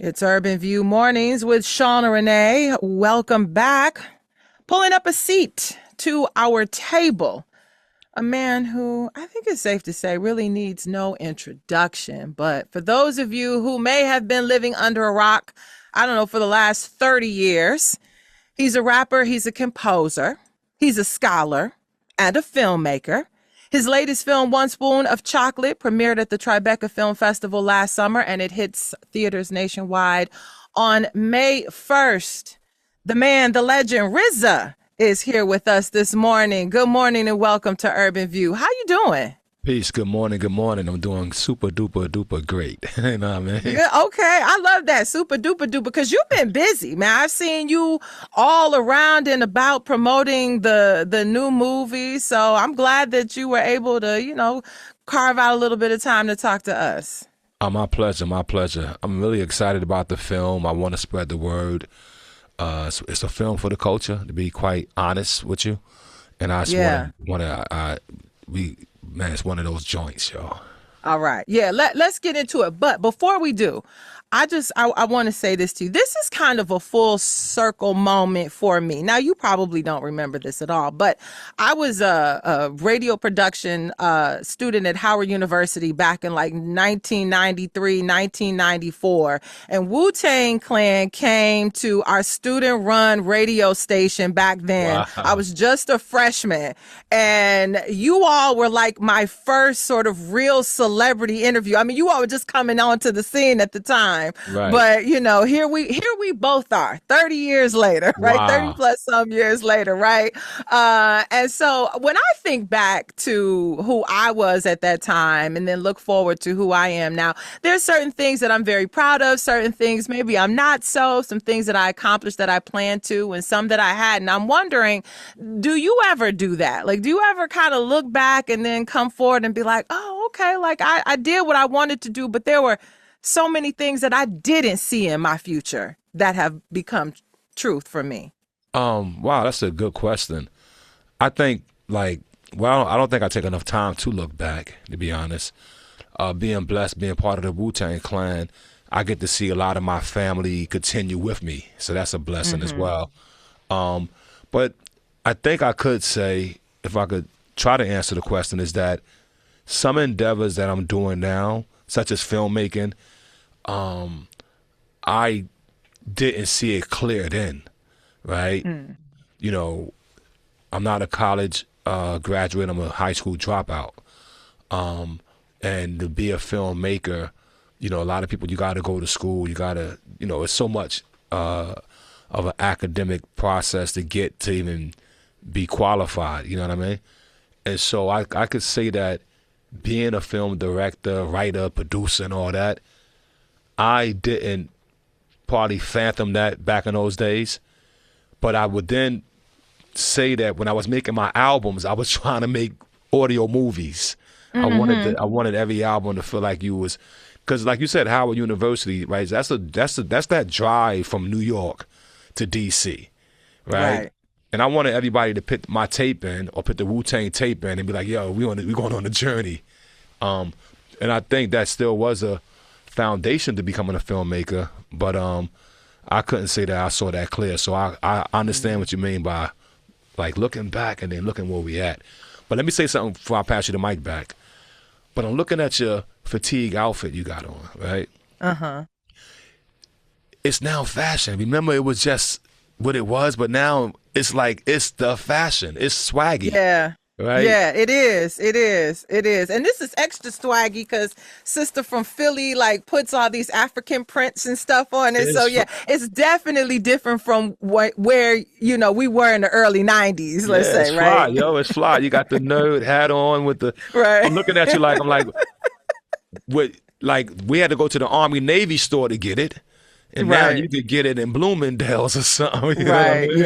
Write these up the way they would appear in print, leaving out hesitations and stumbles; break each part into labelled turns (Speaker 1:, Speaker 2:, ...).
Speaker 1: It's Urban View Mornings with Shawna Renee. Welcome back. Pulling up a seat to our table. A man who I think it's safe to say really needs no introduction. But for those of you who may have been living under a rock, I don't know, for the last 30 years, he's a rapper, he's a composer, he's a scholar, and a filmmaker. His latest film, One Spoon of Chocolate, premiered at the Tribeca Film Festival last summer, and it hits theaters nationwide on May 1st. The man, the legend, RZA, is here with us this morning. Good morning and welcome to Urban View. How you doing?
Speaker 2: Peace. Good morning. Good morning. I'm doing super duper duper great. You know what I mean?
Speaker 1: Yeah, okay. I love that. Super duper duper, because you've been busy, man. I've seen you all around and about promoting the new movie. So I'm glad that you were able to, carve out a little bit of time to talk to us.
Speaker 2: My pleasure. My pleasure. I'm really excited about the film. I want to spread the word. It's a film for the culture, to be quite honest with you. And I just want to, man, it's one of those joints, y'all.
Speaker 1: All right. Yeah, let's get into it. But before we do, I want to say this to you. This is kind of a full circle moment for me. Now, you probably don't remember this at all, but I was a radio production student at Howard University back in like 1993, 1994. And Wu-Tang Clan came to our student-run radio station back then. Wow. I was just a freshman. And you all were like my first sort of real celebrity interview. I mean, you all were just coming onto the scene at the time. Right. But here we both are 30 years later, right? Wow. 30 plus some years later, right? And so when I think back to who I was at that time and then look forward to who I am now, there's certain things that I'm very proud of, certain things maybe I'm not so, some things that I accomplished that I planned to, and some that I hadn't. I'm wondering, do you ever do that? Like, do you ever kind of look back and then come forward and be like, oh, okay, like I did what I wanted to do, but there were so many things that I didn't see in my future that have become truth for me?
Speaker 2: Wow, that's a good question. I think I don't think I take enough time to look back, to be honest. Being blessed, being part of the Wu-Tang Clan, I get to see a lot of my family continue with me. So that's a blessing as well. But I think I could say, if I could try to answer the question, is that some endeavors that I'm doing now, such as filmmaking, I didn't see it clear then, right? I'm not a college graduate. I'm a high school dropout. And to be a filmmaker, a lot of people, you got to go to school. You got to, it's so much of an academic process to get to even be qualified, you know what I mean? And so I could say that being a film director, writer, producer, and all that, I didn't probably fathom that back in those days. But I would then say that when I was making my albums, I was trying to make audio movies. I wanted every album to feel like you was, because like you said, Howard University, right? That's that drive from New York to DC, right? And I wanted everybody to put my tape in, or put the Wu-Tang tape in, and be like, "Yo, we going on a journey." And I think that still was a foundation to becoming a filmmaker, but I couldn't say that I saw that clear. So I understand what you mean by like looking back and then looking where we at. But let me say something before I pass you the mic back. But I'm looking at your fatigue outfit you got on, right? It's now fashion. Remember, it was just what it was, but now it's like it's the fashion. It's swaggy.
Speaker 1: Yeah.
Speaker 2: Right?
Speaker 1: Yeah, it is. It is. It is. And this is extra swaggy because sister from Philly like puts all these African prints and stuff on it. So yeah, it's definitely different from where we were in the early 90s, let's say,
Speaker 2: it's
Speaker 1: right?
Speaker 2: Fly, yo, it's fly. You got the nerd hat on with the
Speaker 1: right.
Speaker 2: I'm looking at you like we had to go to the Army Navy store to get it. And now you could get it in Bloomingdale's or something. You know what I mean?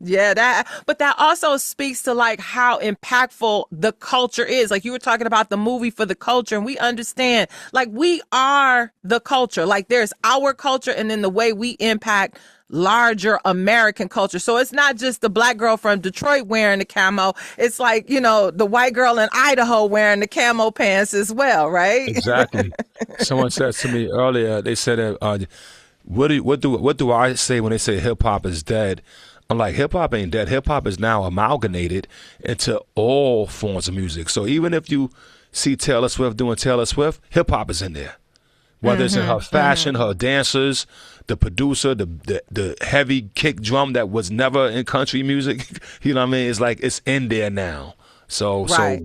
Speaker 1: Yeah. But that also speaks to like how impactful the culture is. Like you were talking about the movie for the culture, and we understand like we are the culture. Like there's our culture and then the way we impact larger American culture. So it's not just the black girl from Detroit wearing the camo. It's like, you know, the white girl in Idaho wearing the camo pants as well, right?
Speaker 2: Exactly. Someone said to me earlier, they said, what do I say when they say hip hop is dead? I'm like, hip hop ain't dead. Hip hop is now amalgamated into all forms of music. So even if you see Taylor Swift doing Taylor Swift, hip hop is in there. Whether it's in her fashion, her dancers, the producer, the heavy kick drum that was never in country music, you know what I mean? It's like it's in there now. So
Speaker 1: Right.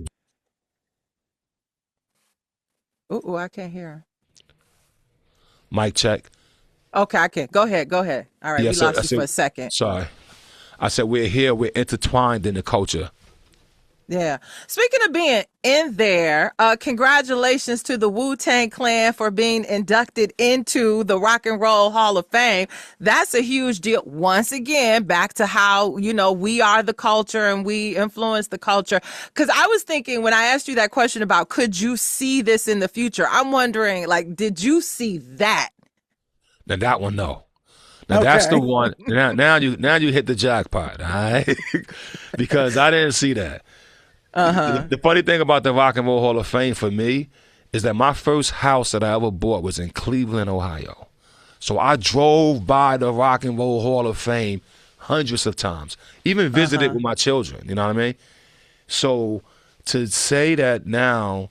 Speaker 1: Ooh, I can't hear.
Speaker 2: mic check.
Speaker 1: Okay, I can't. Go ahead. Go ahead. All right, we
Speaker 2: Yes, I
Speaker 1: lost you for
Speaker 2: said,
Speaker 1: a second.
Speaker 2: sorry. I said we're here, we're intertwined in the culture.
Speaker 1: Yeah. Speaking of being in there, congratulations to the Wu-Tang Clan for being inducted into the Rock and Roll Hall of Fame. That's a huge deal. Once again, back to how, you know, we are the culture and we influence the culture. Because I was thinking when I asked you that question about could you see this in the future, I'm wondering, like, did you see that?
Speaker 2: Now that one, no. Now that's the one. Now you hit the jackpot, all right? Because I didn't see that. The funny thing about the Rock and Roll Hall of Fame for me is that my first house that I ever bought was in Cleveland, Ohio. So I drove by the Rock and Roll Hall of Fame hundreds of times, even visited with my children, you know what I mean? So to say that now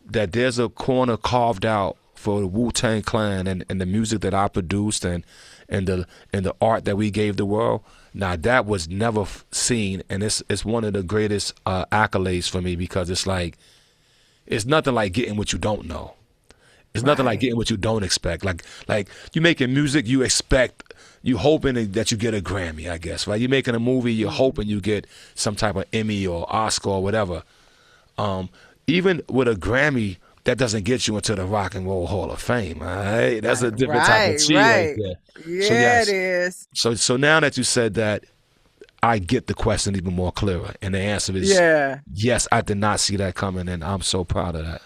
Speaker 2: that there's a corner carved out for the Wu-Tang Clan and the music that I produced and the art that we gave the world, now that was never seen, and it's one of the greatest accolades for me because it's like it's nothing like getting what you don't know. It's nothing like getting what you don't expect. Like you making music, you expect, you hoping that you get a Grammy, I guess, right? You're making a movie, you're hoping you get some type of Emmy or Oscar or whatever. Even with a Grammy, that doesn't get you into the Rock and Roll Hall of Fame, all right? That's a different type of cheat right there.
Speaker 1: Yeah,
Speaker 2: So yes.
Speaker 1: it is.
Speaker 2: So now that you said that, I get the question even more clearer. And the answer is yes, I did not see that coming, and I'm so proud of that.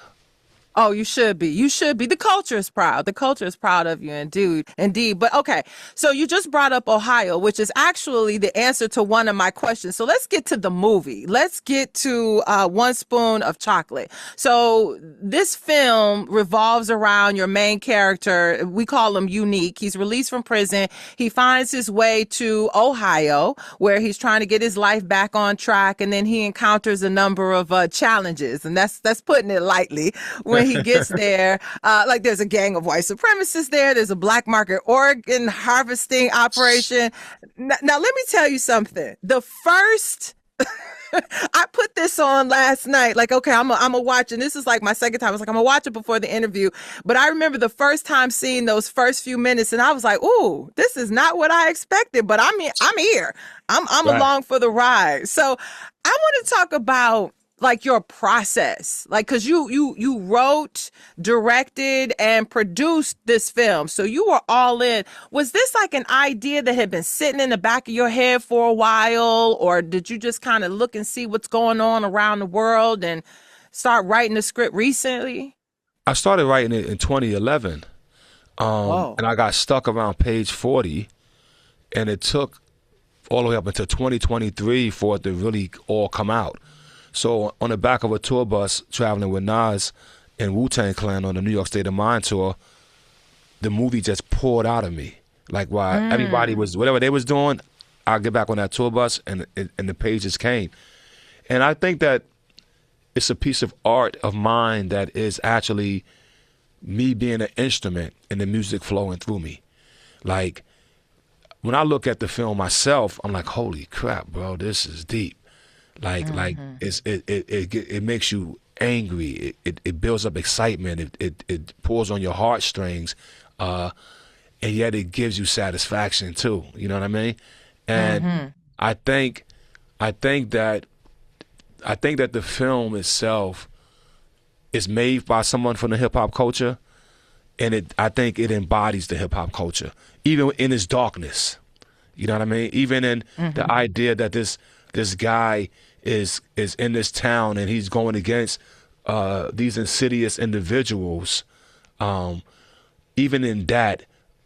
Speaker 1: Oh, you should be. You should be. The culture is proud. The culture is proud of you, indeed. Indeed. But okay, so you just brought up Ohio, which is actually the answer to one of my questions. So let's get to the movie. Let's get to One Spoon of Chocolate. So this film revolves around your main character. We call him Unique. He's released from prison. He finds his way to Ohio, where he's trying to get his life back on track, and then he encounters a number of challenges, and that's putting it lightly. When he gets there, like there's a gang of white supremacists there. There's a black market organ harvesting operation. Now, let me tell you something. The first, I put this on last night. Like, okay, I'm a watch, and this is like my second time. I was like, I'm gonna watch it before the interview. But I remember the first time seeing those first few minutes, and I was like, ooh, this is not what I expected. But I'm here. I'm
Speaker 2: Right.
Speaker 1: along for the ride. So I want to talk about like your process, like, cause you wrote, directed, and produced this film. So you were all in. Was this like an idea that had been sitting in the back of your head for a while? Or did you just kind of look and see what's going on around the world and start writing the script recently?
Speaker 2: I started writing it in 2011,
Speaker 1: Whoa.
Speaker 2: and I got stuck around page 40, and it took all the way up until 2023 for it to really all come out. So on the back of a tour bus traveling with Nas and Wu-Tang Clan on the New York State of Mind tour, the movie just poured out of me. Like while everybody was, whatever they was doing, I'll get back on that tour bus and the pages came. And I think that it's a piece of art of mine that is actually me being an instrument and the music flowing through me. Like when I look at the film myself, I'm like, holy crap, bro, this is deep. Like it makes you angry. It builds up excitement. It pulls on your heartstrings, and yet it gives you satisfaction too. You know what I mean? And I think that the film itself is made by someone from the hip hop culture, and I think it embodies the hip hop culture, even in its darkness. You know what I mean? Even in the idea that this guy is in this town and he's going against these insidious individuals. Even in that,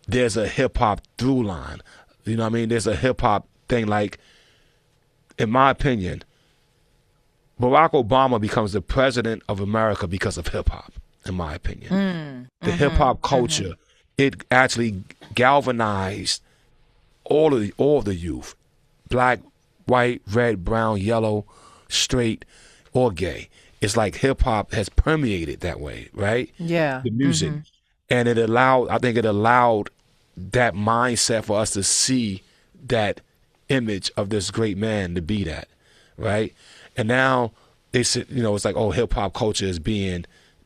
Speaker 2: there's a hip hop through line. You know what I mean? There's a hip hop thing. Like, in my opinion, Barack Obama becomes the president of America because of hip hop. In my opinion, the hip hop culture, it actually galvanized all of the youth, black, white, red, brown, yellow, straight, or gay. It's like hip hop has permeated that way, right?
Speaker 1: Yeah.
Speaker 2: The music. And I think it allowed that mindset for us to see that image of this great man to be that, right? And now it's like, oh, hip hop culture is being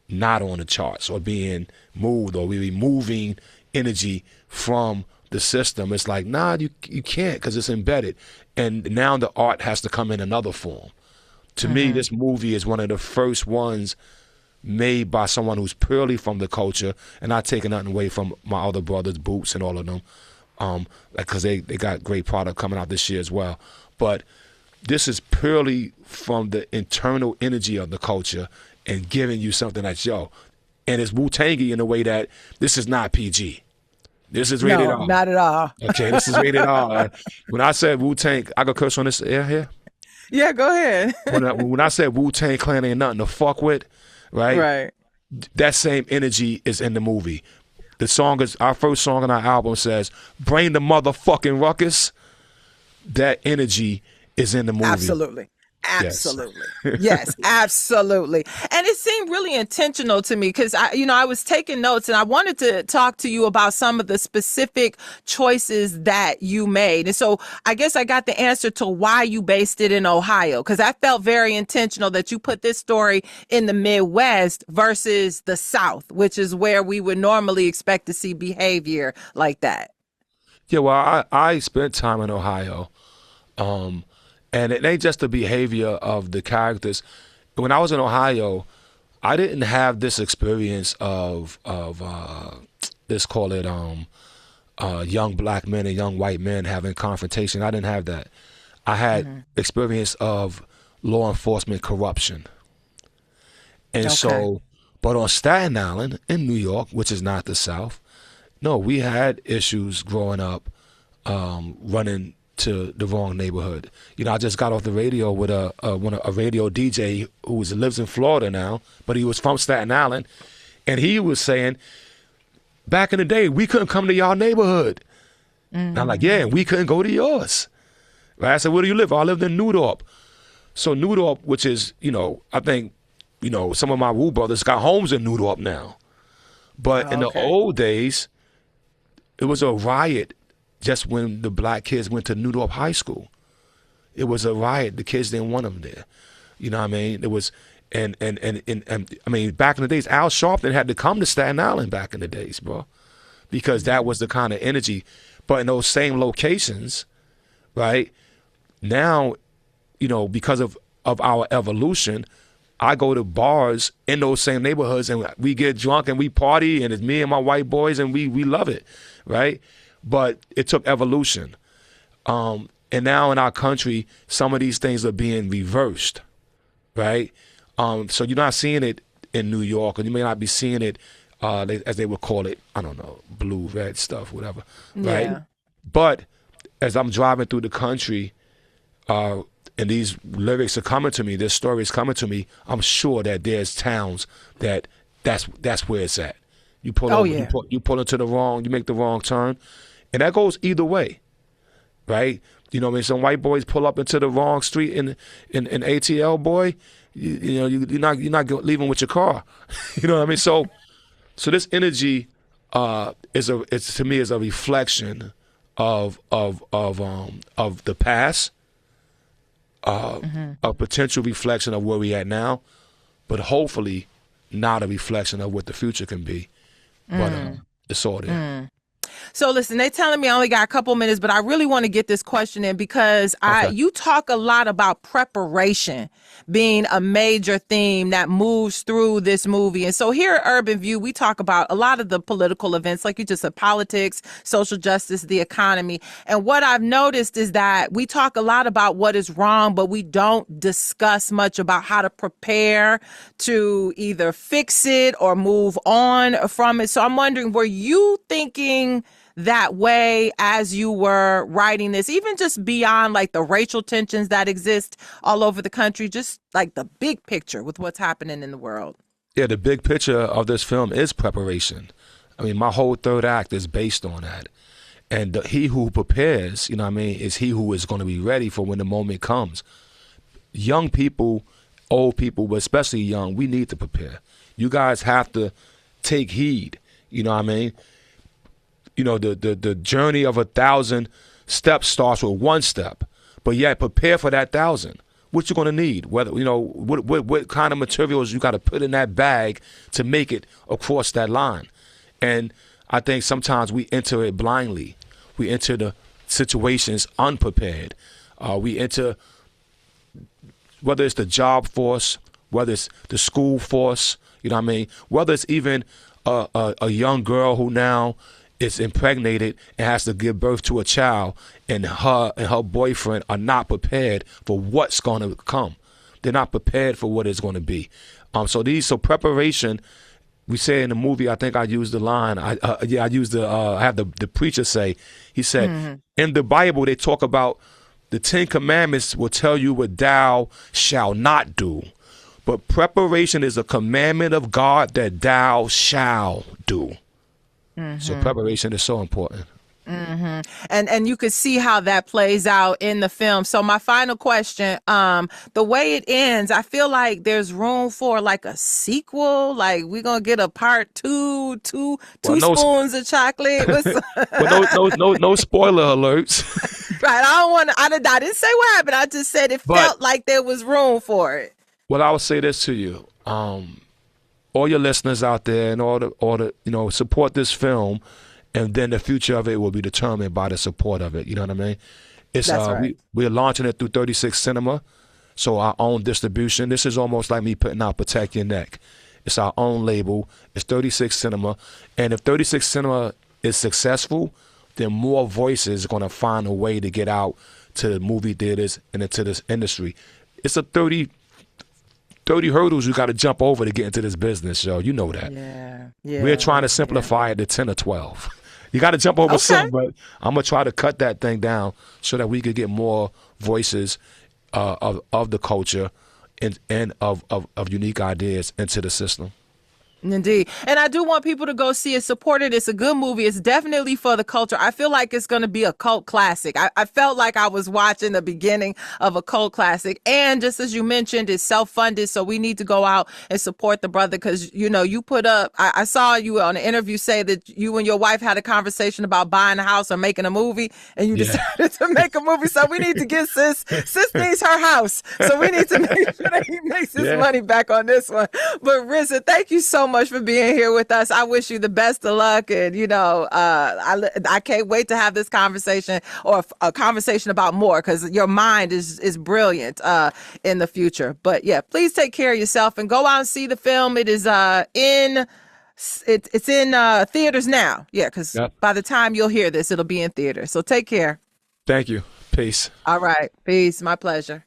Speaker 2: not on the charts or being moved, or we removing energy from the system. It's like, nah, you can't, because it's embedded. And now the art has to come in another form. To me, this movie is one of the first ones made by someone who's purely from the culture, and not taking nothing away from my other brothers, Boots and all of them, because they got great product coming out this year as well. But this is purely from the internal energy of the culture and giving you something that's and it's Wu-Tangy in a way that this is not PG. This is rated R.
Speaker 1: No, not at all.
Speaker 2: Okay, this is rated R. When I said Wu-Tang, I could curse on this air here?
Speaker 1: Yeah, go ahead.
Speaker 2: When I said Wu-Tang Clan ain't nothing to fuck with, right?
Speaker 1: Right.
Speaker 2: That same energy is in the movie. Our first song on our album says, "Bring the motherfucking ruckus." That energy is in the movie.
Speaker 1: Absolutely. Yes, absolutely. And it seemed really intentional to me, because I was taking notes, and I wanted to talk to you about some of the specific choices that you made. And so I guess I got the answer to why you based it in Ohio, because I felt very intentional that you put this story in the Midwest versus the South, which is where we would normally expect to see behavior like that.
Speaker 2: Yeah, well, I spent time in Ohio. And it ain't just the behavior of the characters. When I was in Ohio, I didn't have this experience of let's call it young black men and young white men having confrontation. I didn't have that. I had experience of law enforcement corruption. And so, but on Staten Island in New York, which is not the South, no, we had issues growing up, running to the wrong neighborhood. I just got off the radio with a radio DJ who lives in Florida now, but he was from Staten Island, and he was saying, back in the day, we couldn't come to y'all neighborhood. And I'm like, yeah, and we couldn't go to yours. Right? I said, where do you live? I lived in Newdorp. So Newdorp, which is, I think, some of my Wu brothers got homes in Newdorp now. But in the old days, it was a riot. Just when the black kids went to Newdorp High School, it was a riot. The kids didn't want them there. You know what I mean? It was, and I mean, back in the days, Al Sharpton had to come to Staten Island back in the days, bro, because that was the kind of energy. But in those same locations, right now, because of our evolution, I go to bars in those same neighborhoods, and we get drunk and we party, and it's me and my white boys, and we love it, right? But it took evolution. And now in our country, some of these things are being reversed, right? So you're not seeing it in New York, or you may not be seeing it, as they would call it, I don't know, blue, red stuff, whatever, right?
Speaker 1: Yeah.
Speaker 2: But as I'm driving through the country, and these lyrics are coming to me, this story is coming to me, I'm sure that there's towns that's where it's at. You pull over, you pull into you make the wrong turn. And that goes either way, right? Some white boys pull up into the wrong street in ATL, boy. You're not leaving with your car. You know what I mean? So this energy to me is a reflection of the past, a potential reflection of where we at now, but hopefully not a reflection of what the future can be. But it's all there.
Speaker 1: So listen, they telling me I only got a couple minutes, but I really want to get this question in, because you talk a lot about preparation being a major theme that moves through this movie. And so here at Urban View, we talk about a lot of the political events, like you just said, politics, social justice, the economy. And what I've noticed is that we talk a lot about what is wrong, but we don't discuss much about how to prepare to either fix it or move on from it. So I'm wondering, were you thinking that way as you were writing this, even just beyond like the racial tensions that exist all over the country, just like the big picture with what's happening in the world?
Speaker 2: Yeah, the big picture of this film is preparation. I mean, my whole third act is based on that. And he who prepares, you know what I mean, is he who is going to be ready for when the moment comes. Young people, old people, but especially young, we need to prepare. You guys have to take heed, you know what I mean? You know, the journey of 1,000 steps starts with one step, but yet prepare for that 1,000. What you're going to need, whether, you know, what kind of materials you got to put in that bag to make it across that line. And I think sometimes we enter it blindly. We enter the situations unprepared. We enter, whether it's the job force, whether it's the school force, you know what I mean, whether it's even a young girl who now is impregnated and has to give birth to a child, and her boyfriend are not prepared for what's going to come. They're not prepared for what it's going to be. So preparation. We say in the movie, I think I used the line. I have the preacher say. He said, in the Bible they talk about the 10 Commandments will tell you what thou shalt not do, but preparation is a commandment of God that thou shalt do. So preparation is so important.
Speaker 1: And you could see how that plays out in the film. So my final question, the way it ends, I feel like there's room for like a sequel. Like we're gonna get a part two spoons of chocolate.
Speaker 2: Well, no spoiler alerts.
Speaker 1: Right. I didn't say what happened. I just said it felt like there was room for it.
Speaker 2: Well, I would say this to you. All your listeners out there and all the support this film, and then the future of it will be determined by the support of it. You know what I mean? It's
Speaker 1: That's right.
Speaker 2: we're launching it through 36 Cinema, so our own distribution. This is almost like me putting out Protect Your Neck. It's our own label. It's 36 Cinema, and if 36 Cinema is successful, then more voices are going to find a way to get out to the movie theaters and into this industry. It's a 30 hurdles you got to jump over to get into this business, yo. You know that.
Speaker 1: Yeah.
Speaker 2: We're trying to simplify it to 10 or 12. You got to jump over some, but I'm going to try to cut that thing down so that we could get more voices of the culture and of unique ideas into the system.
Speaker 1: Indeed. And I do want people to go see it, support it. It's a good movie. It's definitely for the culture. I feel like it's going to be a cult classic. I felt like I was watching the beginning of a cult classic. And just as you mentioned, it's self-funded. So we need to go out and support the brother because, you put up, I saw you on an interview say that you and your wife had a conversation about buying a house or making a movie, and you decided to make a movie. So we need to get sis needs her house. So we need to make sure that he makes his money back on this one. But RZA, thank you so much for being here with us. I wish you the best of luck, and I can't wait to have this conversation or a conversation about more because your mind is brilliant in the future. But yeah, please take care of yourself and go out and see the film. It is in theaters now. Yeah, because by the time you'll hear this, it'll be in theaters. So take care.
Speaker 2: Thank you. Peace.
Speaker 1: All right. Peace. My pleasure.